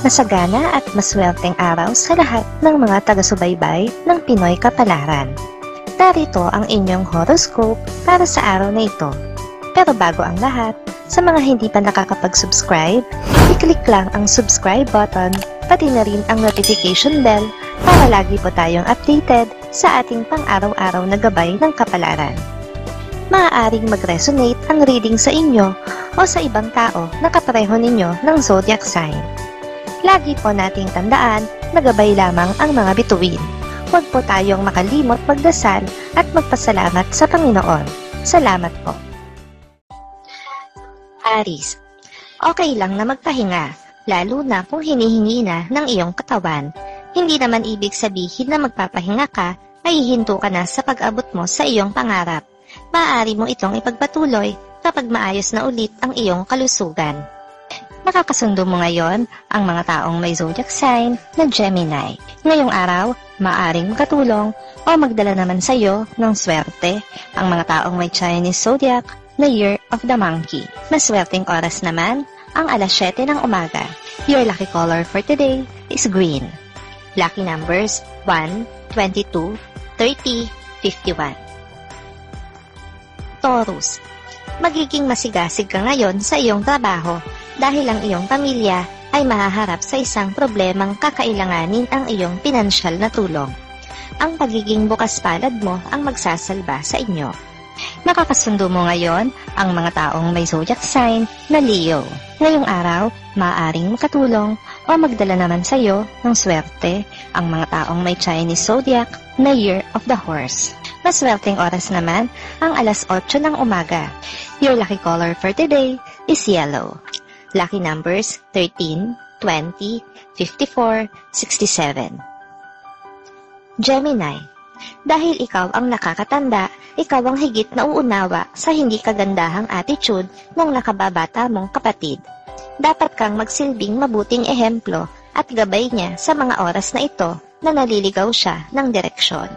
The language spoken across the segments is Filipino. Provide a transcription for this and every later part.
Masagana at maswerteng araw sa lahat ng mga taga-subaybay ng Pinoy Kapalaran. Narito ang inyong horoscope para sa araw na ito. Pero bago ang lahat, sa mga hindi pa nakakapag-subscribe, i-click lang ang subscribe button, pati na rin ang notification bell para lagi po tayong updated sa ating pang-araw-araw na gabay ng kapalaran. Maaaring mag-resonate ang reading sa inyo o sa ibang tao na kapareho ninyo ng zodiac sign. Lagi po nating tandaan na gabay lamang ang mga bituin. Huwag po tayong makalimot magdasal at magpasalamat sa Panginoon. Salamat po. Aries, okay lang na magpahinga, lalo na kung hinihingi na ng iyong katawan. Hindi naman ibig sabihin na magpapahinga ka ay hihinto ka na sa pag-abot mo sa iyong pangarap. Maaari mo itong ipagpatuloy kapag maayos na ulit ang iyong kalusugan. Makakasundo mo ngayon ang mga taong may zodiac sign na Gemini. Ngayong araw, maaaring makatulong o magdala naman sa iyo ng swerte ang mga taong may Chinese zodiac na Year of the Monkey. Maswerteng oras naman ang alas 7 ng umaga. Your lucky color for today is green. Lucky numbers 1, 22, 30, 51. Taurus, magiging masigasig ka ngayon sa iyong trabaho dahil ang iyong pamilya ay mahaharap sa isang problemang kakailanganin ang iyong pinansyal na tulong. Ang pagiging bukas palad mo ang magsasalba sa inyo. Makakasundo mo ngayon ang mga taong may zodiac sign na Leo. Ngayong araw, maaaring makatulong o magdala naman sa iyo ng swerte ang mga taong may Chinese zodiac na Year of the Horse. Maswerteng oras naman ang alas 8 ng umaga. Your lucky color for today is yellow. Lucky numbers 13, 20, 54, 67. Gemini, dahil ikaw ang nakakatanda, ikaw ang higit na uunawa sa hindi kagandahang attitude ng nakababata mong kapatid. Dapat kang magsilbing mabuting ehemplo at gabay niya sa mga oras na ito na naliligaw siya ng direksyon.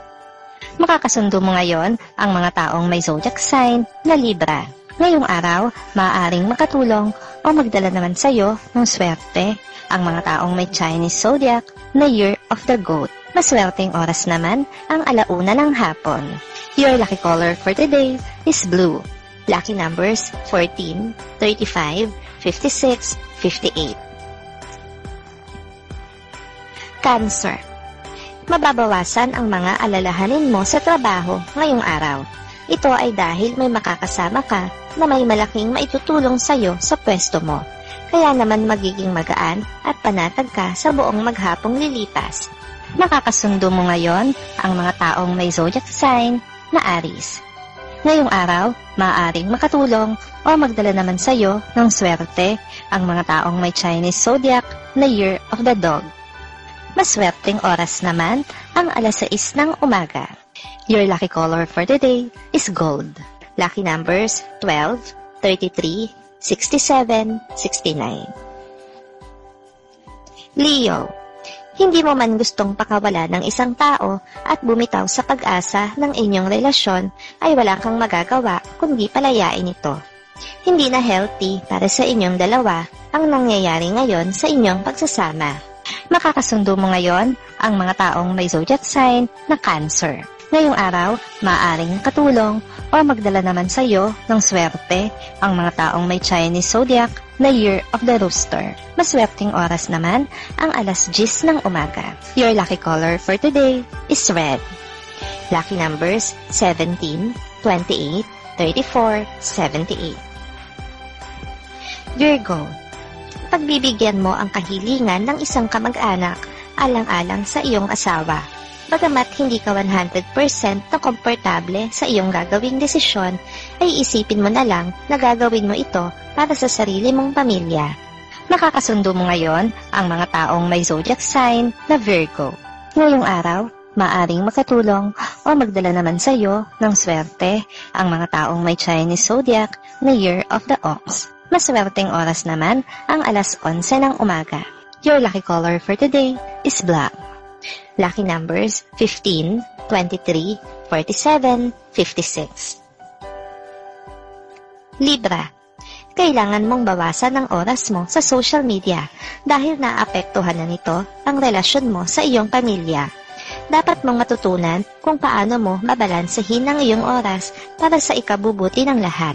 Makakasundo mo ngayon ang mga taong may zodiac sign na Libra. Ngayong araw, maaaring makatulong o magdala naman sa iyo ng swerte ang mga taong may Chinese zodiac na Year of the Goat. Maswerteng oras naman ang alauna ng hapon. Your lucky color for today is blue. Lucky numbers 14, 35, 56, 58. Cancer, mababawasan ang mga alalahanin mo sa trabaho ngayong araw. Ito ay dahil may makakasama ka na may malaking maitutulong sa iyo sa pwesto mo. Kaya naman magiging magaan at panatag ka sa buong maghapong lilipas. Makakasundo mo ngayon ang mga taong may zodiac sign na Aries. Ngayong araw, maaaring makatulong o magdala naman sa iyo ng swerte ang mga taong may Chinese zodiac na Year of the Dog. Maswerteng oras naman ang alas 6 ng umaga. Your lucky color for today is gold. Lucky numbers 12, 33, 67, 69. Leo, hindi mo man gustong pakawala ng isang tao at bumitaw sa pag-asa ng inyong relasyon ay wala kang magagawa kundi palayain ito. Hindi na healthy para sa inyong dalawa ang nangyayari ngayon sa inyong pagsasama. Makakasundo mo ngayon ang mga taong may zodiac sign na Cancer. Ngayong araw, maaaring katulong o magdala naman sa iyo ng swerte ang mga taong may Chinese zodiac na Year of the Rooster. Maswerteng oras naman ang alas 10 ng umaga. Your lucky color for today is red. Lucky numbers 17, 28, 34, 78. Virgo, pagbibigyan mo ang kahilingan ng isang kamag-anak alang-alang sa iyong asawa. Bagamat hindi ka 100% na komportable sa iyong gagawing desisyon, ay isipin mo na lang na gagawin mo ito para sa sarili mong pamilya. Makakasundo mo ngayon ang mga taong may zodiac sign na Virgo. Ngayong araw, maaring makatulong o magdala naman sa iyo ng swerte ang mga taong may Chinese zodiac na Year of the Ox. Maswerteng oras naman ang alas 11 ng umaga. Your lucky color for today is black. Lucky numbers 15, 23, 47, 56. Libra, kailangan mong bawasan ang oras mo sa social media dahil naapektuhan na nito ang relasyon mo sa iyong pamilya. Dapat mong matutunan kung paano mo mabalansehin ang iyong oras para sa ikabubuti ng lahat.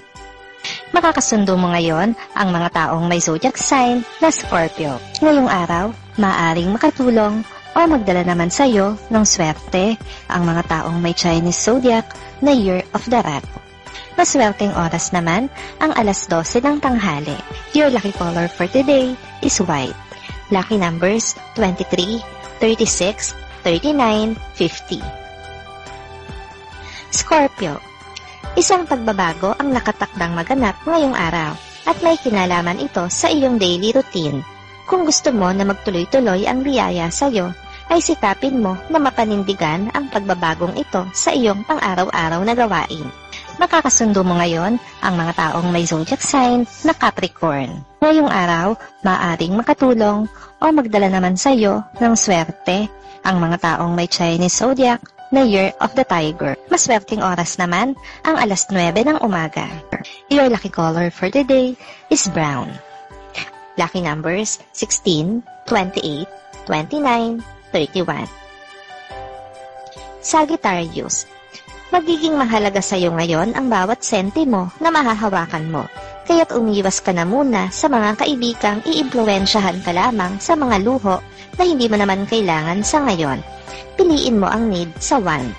Makakasundo mo ngayon ang mga taong may zodiac sign na Scorpio. Ngayong araw, maaaring makatulong o magdala naman sa iyo ng swerte ang mga taong may Chinese zodiac na Year of the Rat. Maswerteng oras naman ang alas 12 ng tanghali. Your lucky color for today is white. Lucky numbers 23, 36, 39, 50. Scorpio. Isang pagbabago ang nakatakdang maganap ngayong araw at may kinalaman ito sa iyong daily routine. Kung gusto mo na magtuloy-tuloy ang biyaya sa iyo, ay sikapin mo na mapanindigan ang pagbabagong ito sa iyong pang-araw-araw na gawain. Makakasundo mo ngayon ang mga taong may zodiac sign na Capricorn. Ngayong araw, maaaring makatulong o magdala naman sa iyo ng swerte ang mga taong may Chinese zodiac na Year of the Tiger. Maswerteng oras naman ang alas 9 ng umaga. Your lucky color for today is brown. Lucky numbers 16, 28, 29, 31. Sagittarius. Magiging mahalaga sa iyo ngayon ang bawat sentimo na mahahawakan mo. Kaya't umiwas ka na muna sa mga kaibigang iimpluwensyahan ka lamang sa mga luho na hindi mo naman kailangan sa ngayon. Piliin mo ang need sa want.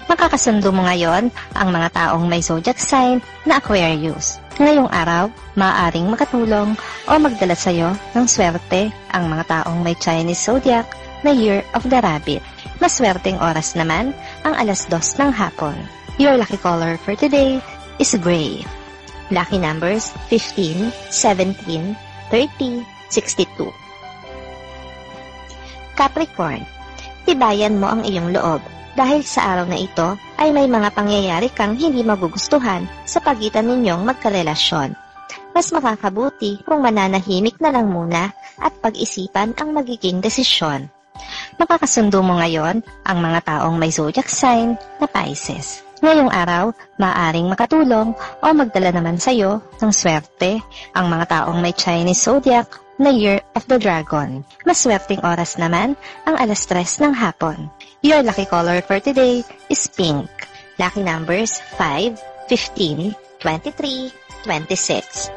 Makakasundo mo ngayon ang mga taong may zodiac sign na Aquarius. Ngayong araw, maaaring makatulong o magdala sa iyo ng swerte ang mga taong may Chinese zodiac na Year of the Rabbit. Maswerteng oras naman ang alas 2 ng hapon. Your lucky color for today is gray. Lucky numbers 15, 17, 30, 62. Capricorn. Tibayan mo ang iyong loob dahil sa araw na ito ay may mga pangyayari kang hindi magugustuhan sa pagitan ninyong magkarelasyon. Mas makakabuti kung mananahimik na lang muna at pag-isipan ang magiging desisyon. Makakasundo mo ngayon ang mga taong may zodiac sign na Pisces. Ngayong araw, maaaring makatulong o magdala naman sa iyo ng swerte ang mga taong may Chinese zodiac na Year of the Dragon. Maswerteng oras naman ang alas 3 ng hapon. Your lucky color for today is pink. Lucky numbers 5, 15, 23, 26.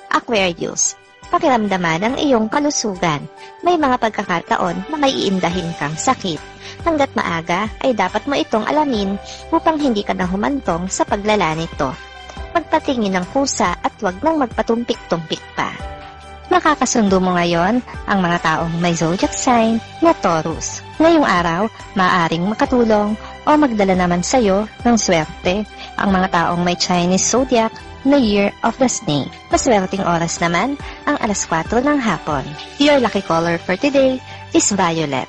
Aquarius. Pakiramdaman ang iyong kalusugan. May mga pagkakataon na may iindahin kang sakit. Hanggat maaga ay dapat mo itong alamin upang hindi ka na humantong sa paglala nito. Magpatingin ng kusa at huwag nang magpatumpik-tumpik pa. Makakasundo mo ngayon ang mga taong may zodiac sign na Taurus. Ngayong araw, maaaring makatulong o magdala naman sa iyo ng swerte ang mga taong may Chinese zodiac na Year of the Snake. Maswerteng oras naman ang alas 4 ng hapon. Your lucky color for today is violet.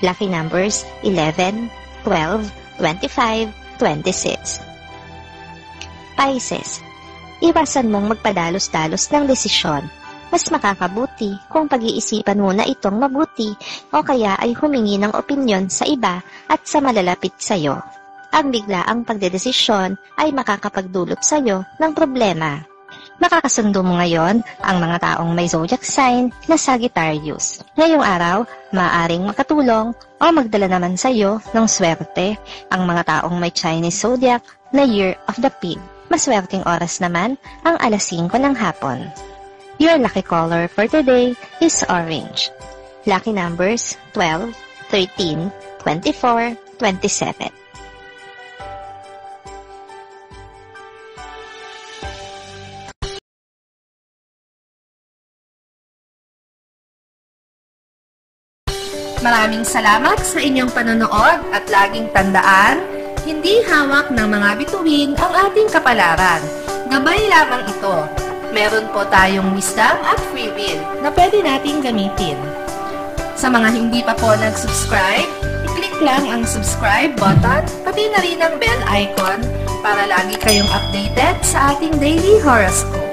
Lucky numbers 11, 12, 25, 26. Pisces. Iwasan mong magpadalos-dalos ng desisyon. Mas makakabuti kung pag-iisipan muna itong mabuti o kaya ay humingi ng opinyon sa iba at sa malalapit sa iyo. Ang biglaang pagdedesisyon ay makakapagdulot sa iyo ng problema. Makakasundo mo ngayon ang mga taong may zodiac sign na Sagittarius. Ngayong araw, maaaring makatulong o magdala naman sa iyo ng swerte ang mga taong may Chinese zodiac na Year of the Pig. Maswerteng oras naman ang alas 5 ng hapon. Your lucky color for today is orange. Lucky numbers 12, 13, 24, 27. Maraming salamat sa inyong panonood at laging tandaan, hindi hawak ng mga bituin ang ating kapalaran. Gabay lamang ito. Meron po tayong wisdom at free will na pwede nating gamitin. Sa mga hindi pa po nag-subscribe, i-click lang ang subscribe button, pati na rin ang bell icon para lagi kayong updated sa ating daily horoscope.